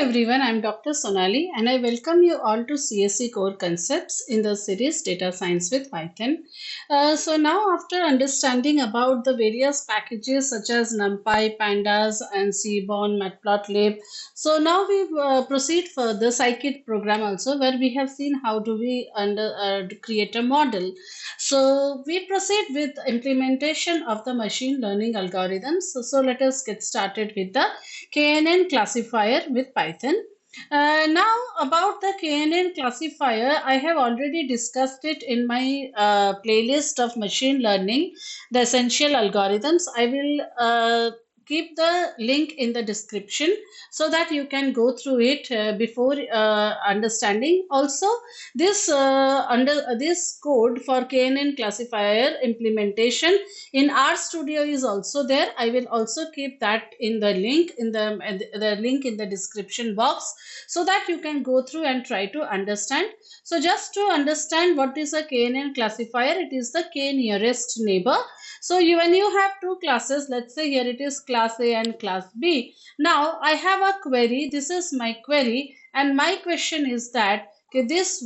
everyone, I'm Dr. Sonali and I welcome you all to CSE Core Concepts in the series Data Science with Python. So now after understanding about the various packages such as NumPy, Pandas and Seaborn, Matplotlib, so now we proceed further Scikit program also where we have seen how do we create a model. So we proceed with implementation of the machine learning algorithms. So let us get started with the KNN classifier with Python. Now about the KNN classifier, I have already discussed it in my playlist of machine learning, the essential algorithms. I will keep the link in the description so that you can go through it before understanding. Also, this under this code for KNN classifier implementation in RStudio is also there. I will also keep that in the link in the link in the description box so that you can go through and try to understand. So just to understand what is a KNN classifier, it is the K nearest neighbor. So when you have two classes, let's say here it is class A and class B. Now I have a query. This is my query and my question is that okay, this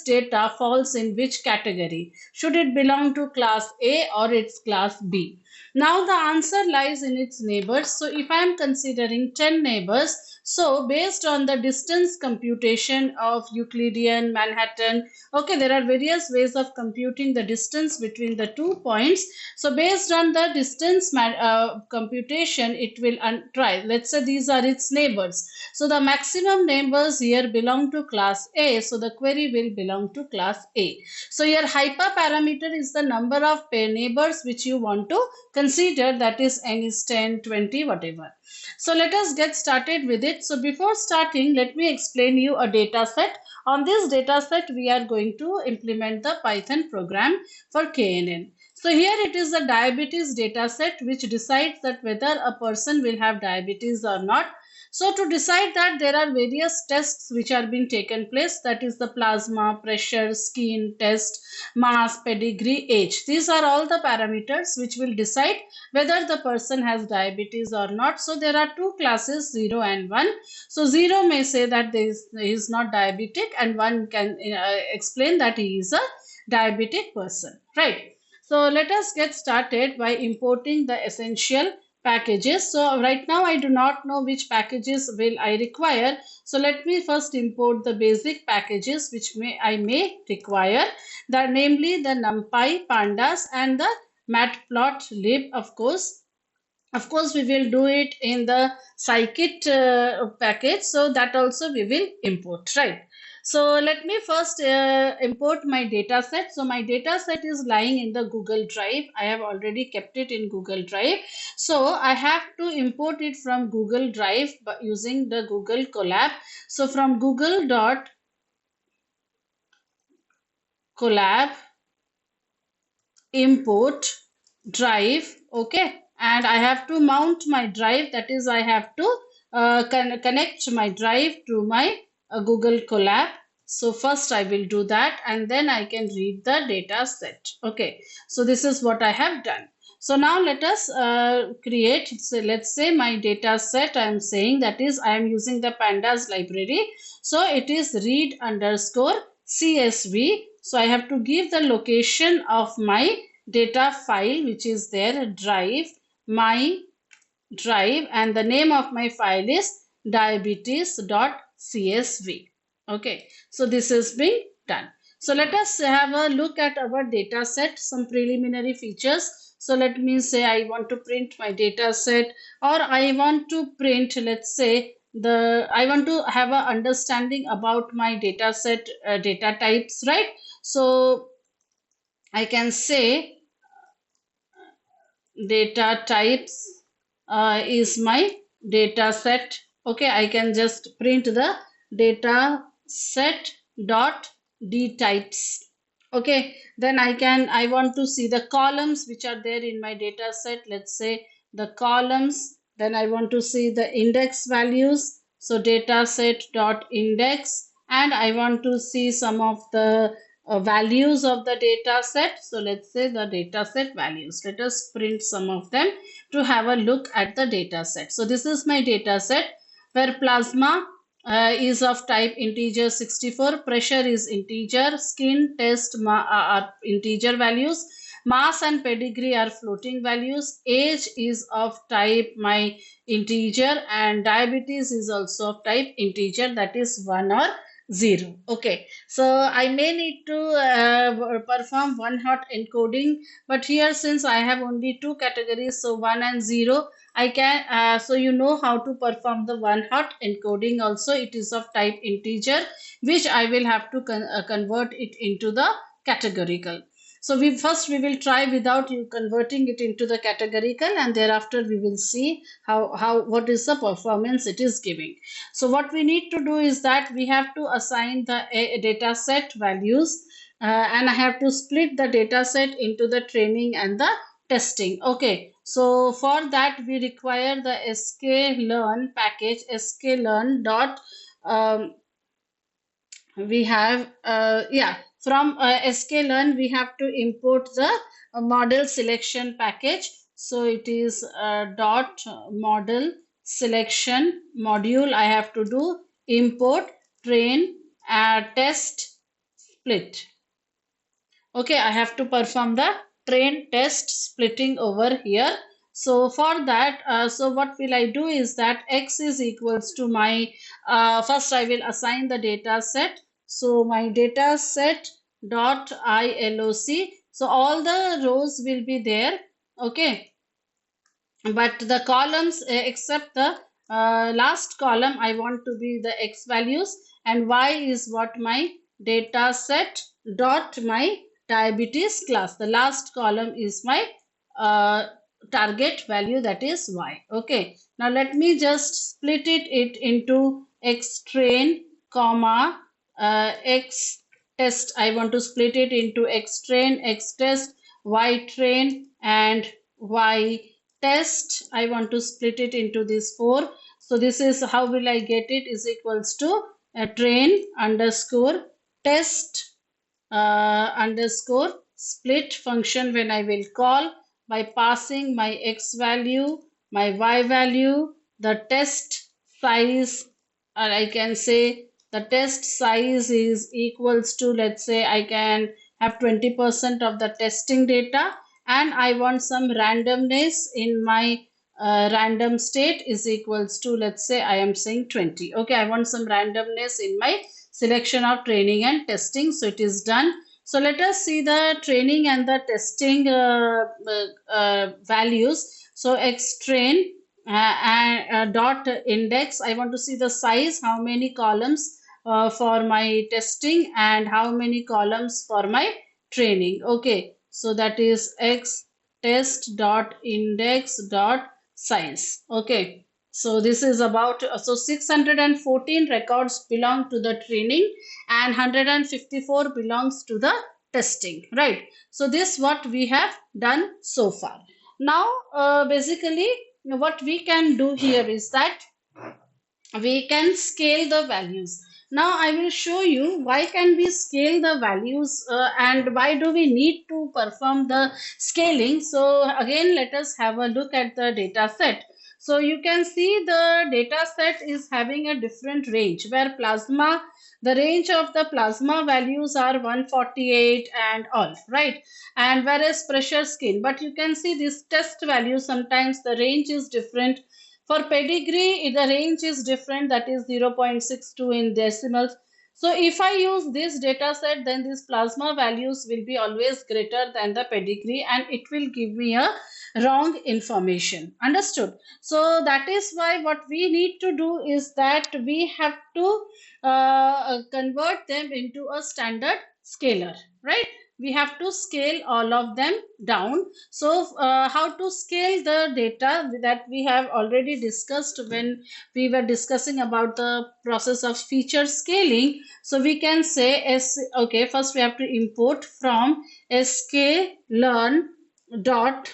data falls in which category? Should it belong to class A or its class B? Now the answer lies in its neighbors. So if I am considering 10 neighbors, so based on the distance computation of Euclidean, Manhattan, okay, there are various ways of computing the distance between the 2 points. So based on the distance computation, it will try. Let's say these are its neighbors. So the maximum neighbors here belong to class A. So the query will belong to class A. So your hyperparameter is the number of neighbors which you want to consider, that is n is 10, 20, whatever. So let us get started with it. So before starting, let me explain you a data set. On this data set, we are going to implement the Python program for KNN. So here it is a diabetes data set which decides that whether a person will have diabetes or not. So to decide that, there are various tests which are being taken place, that is the plasma, pressure, skin test, mass, pedigree, age. These are all the parameters which will decide whether the person has diabetes or not. So there are two classes, 0 and 1. So 0 may say that he is not diabetic and 1 can explain that he is a diabetic person, right? So let us get started by importing the essential packages. So right now I do not know which packages will I require. So let me first import the basic packages which I may require, namely the NumPy, Pandas and the Matplotlib, of course. Of course, we will do it in the Scikit package, so that also we will import, right? So let me first import my data set. So my data set is lying in the Google Drive. I have already kept it in Google Drive. So I have to import it from Google Drive by using the Google Colab. So from Google.colab import drive, okay, and I have to mount my drive, that is I have to connect my drive to my Google Colab. So first I will do that and then I can read the data set. Okay, so this is what I have done. So now let us create, so let's say my data set, I am saying that is I am using the pandas library. So it is read underscore CSV. So I have to give the location of my data file which is there, drive, my drive, and the name of my file is diabetes.csv. Okay, so this is being done. So let us have a look at our data set, some preliminary features. So let me say I want to print my data set, or I want to print, let's say, I want to have an understanding about my data set data types, right? So I can say data types is my data set. Okay, I can just print the data set dot d types. Okay, then I want to see the columns which are there in my data set. Let's say the columns. Then I want to see the index values. So data set dot index, and I want to see some of the values of the data set. So let's say the data set values. Let us print some of them to have a look at the data set. So this is my data set where plasma is of type integer 64, pressure is integer, skin test are integer values, mass and pedigree are floating values, age is of type my integer, and diabetes is also of type integer, that is 1 or 0. Okay, so I may need to perform one hot encoding, but here since I have only two categories, so 1 and 0, I can, so you know how to perform the one hot encoding also. It is of type integer, which I will have to convert it into the categorical. So we will try without you converting it into the categorical, and thereafter we will see what is the performance it is giving. So what we need to do is that we have to assign the data set values, and I have to split the data set into the training and the testing. Okay, so for that we require the sklearn package, sklearn dot we have from sklearn we have to import the model selection package. So it is dot model selection module. I have to do import train test split. Okay, I have to perform the train test splitting over here. So for that, so what will I do is that x is equals to my, first I will assign the data set. So my data set dot ILOC. So all the rows will be there. Okay, but the columns except the last column I want to be the x values, and y is what my data set dot my diabetes class. The last column is my target value, that is y. Okay, now let me just split it into x train comma x test. I want to split it into x train, x test, y train, and y test. I want to split it into these four. So this is how will I get it, is equals to train underscore test underscore split function, when I will call by passing my x value, my y value, the test size, or I can say the test size is equals to, let's say I can have 20% of the testing data, and I want some randomness in my random state is equals to, let's say I am saying 20. Okay, I want some randomness in my selection of training and testing. So it is done. So let us see the training and the testing values. So x train and dot index, I want to see the size, how many columns for my testing and how many columns for my training. Okay, so that is x test dot index dot size. Okay, so this is about, so 614 records belong to the training and 154 belongs to the testing, right? So this what we have done so far. Now basically what we can do here is that we can scale the values. Now I will show you why can we scale the values, and why do we need to perform the scaling. So again let us have a look at the data set. So you can see the data set is having a different range, where plasma, the range of the plasma values are 148 and all, right? And whereas pressure, skin, but you can see this test value, sometimes the range is different. For pedigree, the range is different, that is 0.62 in decimals. So if I use this data set, then these plasma values will be always greater than the pedigree, and it will give me a wrong information. Understood? So that is why what we need to do is that we have to convert them into a standard scalar, right? We have to scale all of them down. So how to scale the data, that we have already discussed when we were discussing about the process of feature scaling. So we can say okay, first we have to import from sklearn dot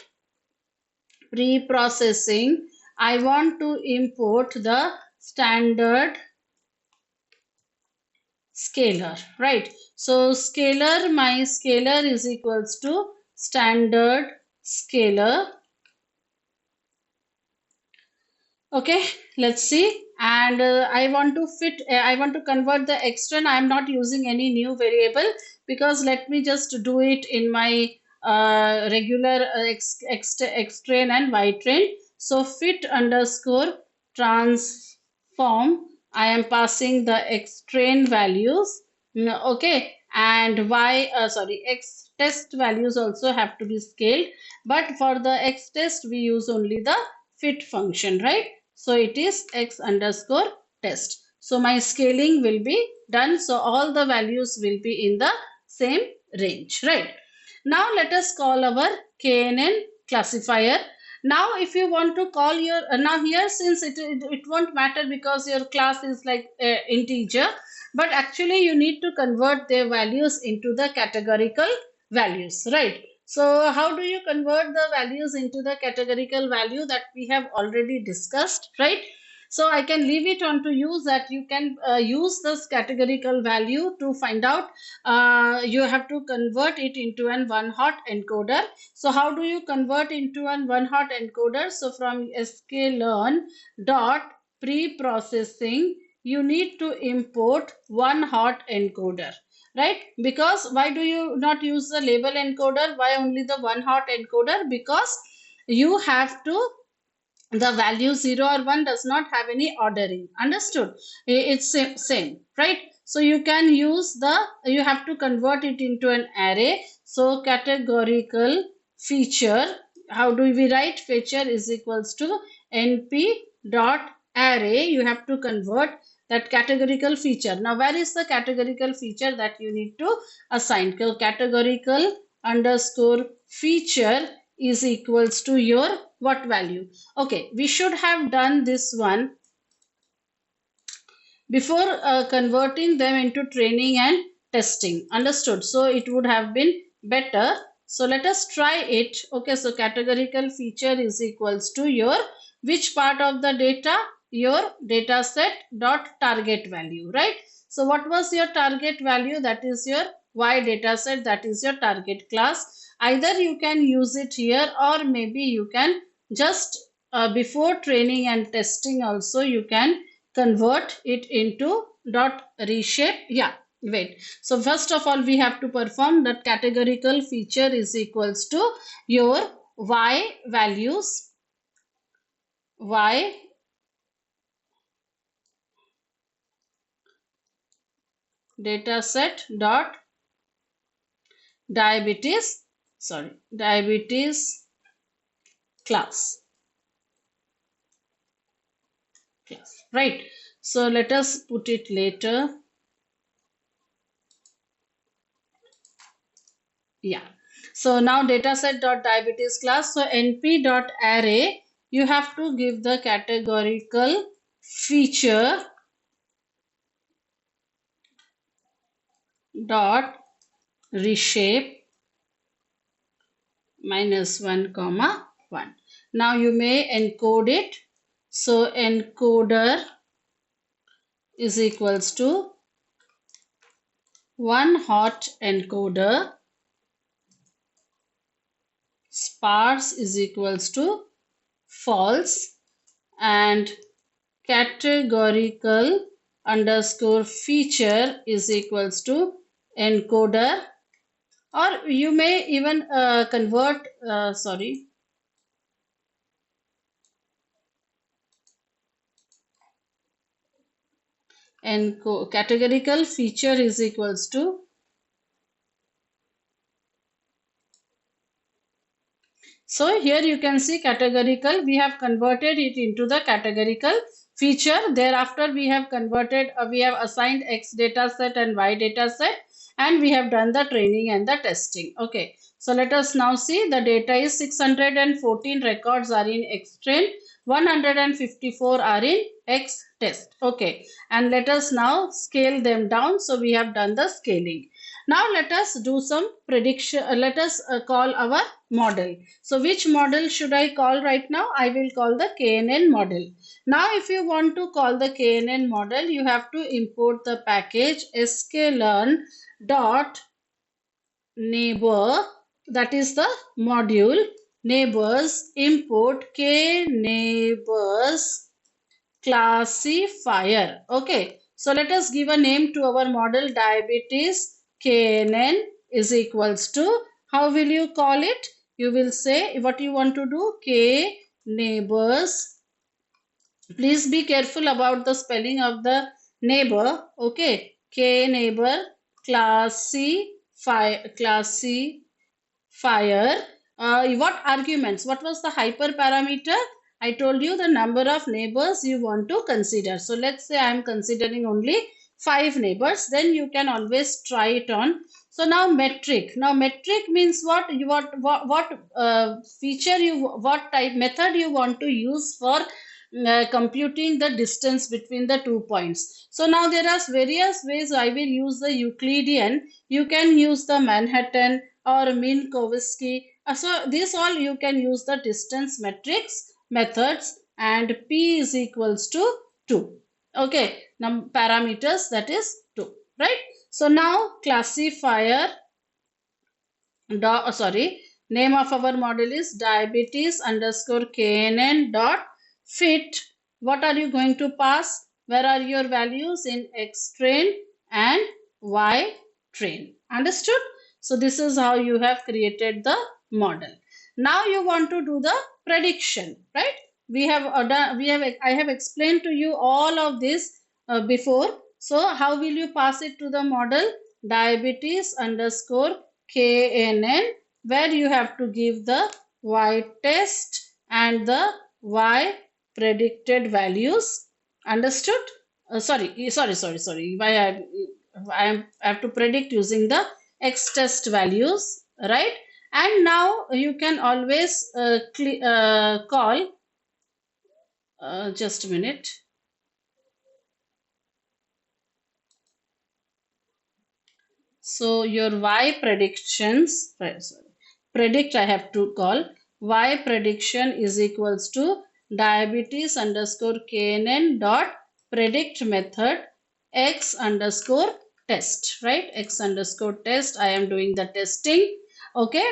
pre-processing. I want to import the standard scalar, right? So scalar, my scalar is equals to standard scalar. Okay, let's see. and I want to I want to convert the xtrain. I am not using any new variable, because let me just do it in my regular xtrain and ytrain. So fit underscore transform, I am passing the xtrain values. Okay, and x test values also have to be scaled, but for the x test we use only the fit function, right? So it is x underscore test. So my scaling will be done. So all the values will be in the same range, right? Now let us call our KNN classifier. Now if you want to call your, now here, since it won't matter because your class is like integer, but actually you need to convert their values into the categorical values, right? So how do you convert the values into the categorical value, that we have already discussed, right? So I can leave it on to you that you can use this categorical value to find out. You have to convert it into an one hot encoder. So how do you convert into an one hot encoder? So from sklearn dot pre-processing, you need to import one hot encoder, right? Because why do you not use the label encoder? Why only the one hot encoder? Because you have to, the value 0 or 1 does not have any ordering, understood? It's same, right? So you can use the, you have to convert it into an array. So categorical feature, how do we write? Feature is equals to np dot array. You have to convert that categorical feature. Now where is the categorical feature that you need to assign? Categorical underscore feature is equals to your what value? Okay, we should have done this one before converting them into training and testing, understood? So it would have been better. So let us try it. Okay, so categorical feature is equals to your which part of the data? Your data set dot target value, right? So what was your target value? That is your y data set, that is your target class. Either you can use it here, or maybe you can just before training and testing also you can convert it into dot reshape. Yeah, wait. So first of all we have to perform that categorical feature is equals to your y values, y dataset dot diabetes, diabetes class, right? So let us put it later. Yeah. So now dataset dot diabetes class. So np dot array, you have to give the categorical feature dot reshape -1 comma 1. Now you may encode it. So encoder is equals to one hot encoder, sparse is equals to false, and categorical underscore feature is equals to encoder, or you may even convert and categorical feature is equals to, so here you can see categorical, we have converted it into the categorical feature. Thereafter we have converted, we have assigned x data set and y data set, and we have done the training and the testing. Okay, so let us now see. The data is 614 records are in xtrain, 154 are in x test. Okay, and let us now scale them down. So we have done the scaling. Now let us do some prediction. Let us call our model. So which model should I call right now? I will call the KNN model. Now if you want to call the KNN model, you have to import the package sklearn dot neighbor, that is the module neighbors, import k neighbors classifier. Okay, so let us give a name to our model. Diabetes KNN is equals to, how will you call it? You will say what you want to do, K neighbors. Please be careful about the spelling of the neighbor. Okay, K neighbor classifier. What arguments? What was the hyperparameter? I told you the number of neighbors you want to consider. So let's say I am considering only 5 neighbors. Then you can always try it on. So now metric. Now metric means what? You what feature you, what type method you want to use for computing the distance between the 2 points. So now there are various ways. I will use the Euclidean. You can use the Manhattan or Minkowski. So this all you can use the distance metrics methods, and P is equals to 2. Okay, parameters, that is 2, right? So now classifier, name of our model is diabetes underscore KNN dot fit. What are you going to pass? Where are your values? In X train and Y train. Understood? So this is how you have created the model. Now you want to do the prediction, right? I have explained to you all of this before. So how will you pass it to the model? Diabetes underscore KNN, where you have to give the Y test and the Y predicted values. Understood? Sorry. I have to predict using the X test values, right? And now you can always call, just a minute. So your Y predictions, predict I have to call, Y prediction is equals to diabetes underscore KNN dot predict method X underscore test, right? X underscore test, I am doing the testing. Okay.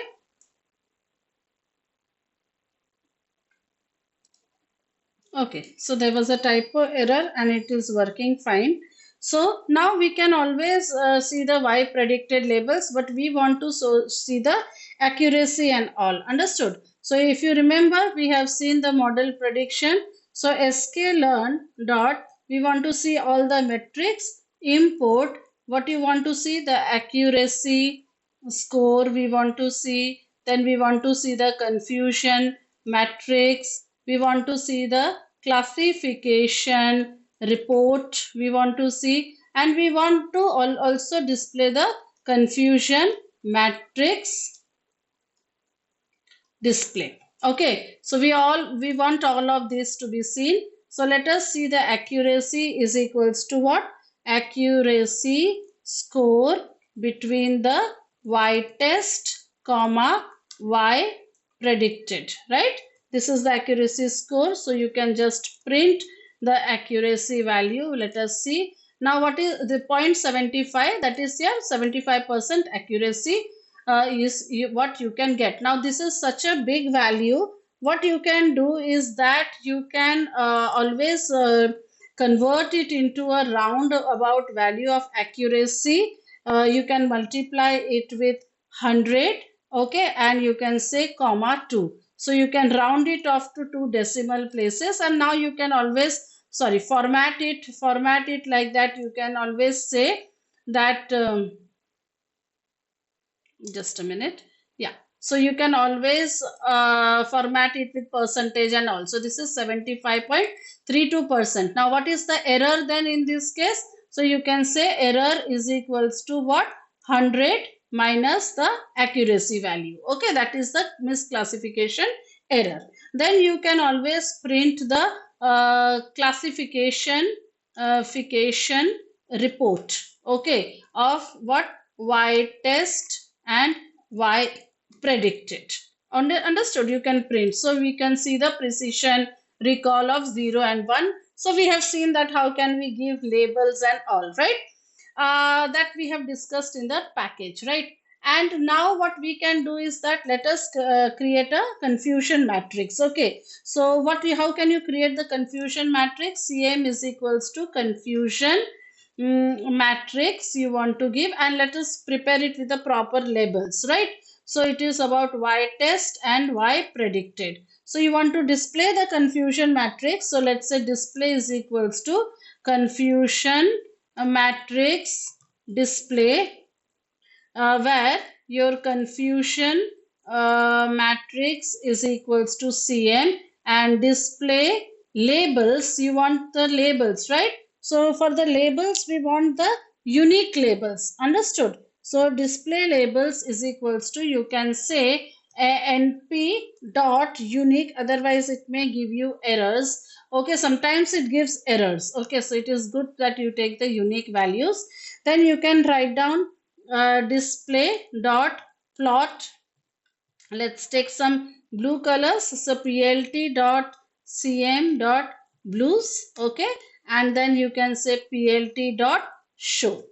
Okay, so there was a typo error and it is working fine. So now we can always see the Y predicted labels, but we want to see the accuracy and all. Understood? So if you remember, we have seen the model prediction. So sklearn dot, we want to see all the metrics. Import, what you want to see? The accuracy score we want to see. Then we want to see the confusion matrix. We want to see the classification report we want to see, and we want to also display the confusion matrix display. Okay, so we want all of this to be seen. So let us see the accuracy is equals to what? Accuracy score between the Y test comma Y predicted, right? This is the accuracy score. So you can just print the accuracy value. Let us see. Now what is the 0.75? That is your 75% accuracy what you can get. Now this is such a big value. What you can do is that you can always convert it into a roundabout value of accuracy. You can multiply it with 100, okay, and you can say comma 2. So you can round it off to 2 decimal places, and now you can always format it like that. You can always say that just a minute. Yeah, so you can always format it with percentage and also this is 75.32%. Now what is the error then in this case? So you can say error is equals to what? 100 minus the accuracy value. Okay, that is the misclassification error. Then you can always print the classification report, okay, of what? Y test and Y predicted. Understood? You can print. So we can see the precision recall of 0 and 1. So we have seen that how can we give labels and all, right? That we have discussed in the package, right? And now what we can do is that let us create a confusion matrix. Okay, so how can you create the confusion matrix? CM is equals to confusion matrix you want to give, and let us prepare it with the proper labels, right? So it is about y test and y predicted. So you want to display the confusion matrix. So let's say display is equals to confusion matrix display, where your confusion matrix is equals to CM, and display labels, you want the labels, right? So for the labels we want the unique labels, understood? So display labels is equals to, you can say np dot unique, otherwise it may give you errors. Okay, sometimes it gives errors. Okay, so it is good that you take the unique values. Then you can write down display dot plot. Let's take some blue colors. So plt dot cm dot blues. Okay, and then you can say plt dot show.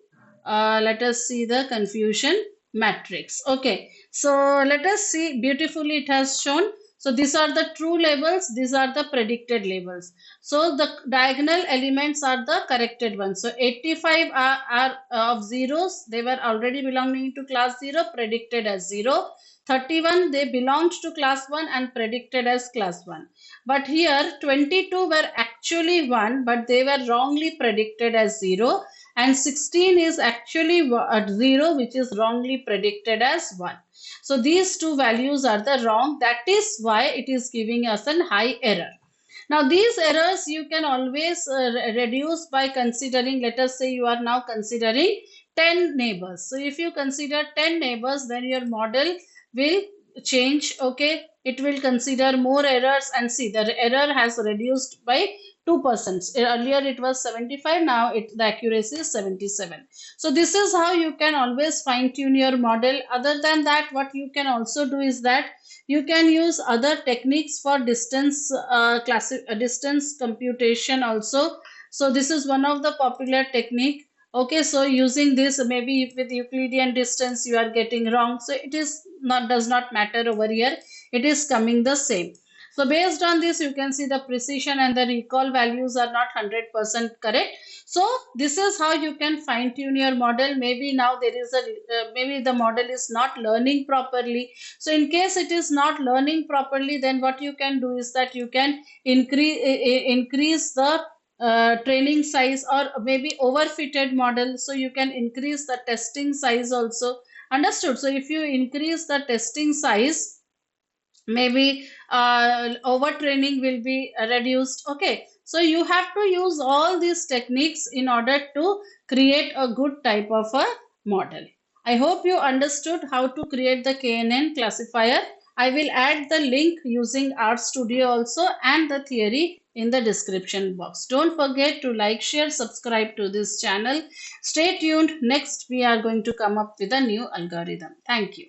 Let us see the confusion matrix. Okay, so let us see, beautifully it has shown. So these are the true labels, these are the predicted labels. So the diagonal elements are the corrected ones. So 85 are of zeros, they were already belonging to class 0, predicted as 0. 31 they belonged to class 1 and predicted as class 1. But here 22 were actually 1, but they were wrongly predicted as 0, and 16 is actually 0, which is wrongly predicted as 1. So these two values are the wrong, that is why it is giving us a high error. Now these errors you can always reduce by considering, let us say you are now considering 10 neighbors. So if you consider 10 neighbors, then your model will change. Okay, it will consider more errors, and see the error has reduced by 2%. Earlier it was 75, now the accuracy is 77. So this is how you can always fine tune your model. Other than that, what you can also do is that you can use other techniques for distance distance computation also. So this is one of the popular technique. Okay, so using this, maybe with Euclidean distance you are getting wrong, so it is not, does not matter over here, it is coming the same. So based on this, you can see the precision and the recall values are not 100% correct. So this is how you can fine tune your model. Maybe now there is a maybe the model is not learning properly. So in case it is not learning properly, then what you can do is that you can increase the training size, or maybe overfitted model, so you can increase the testing size also, understood? So if you increase the testing size, maybe overtraining will be reduced. Okay, so you have to use all these techniques in order to create a good type of a model. I hope you understood how to create the KNN classifier. I will add the link using RStudio also, and the theory in the description box. Don't forget to like, share, subscribe to this channel. Stay tuned. Next we are going to come up with a new algorithm. Thank you.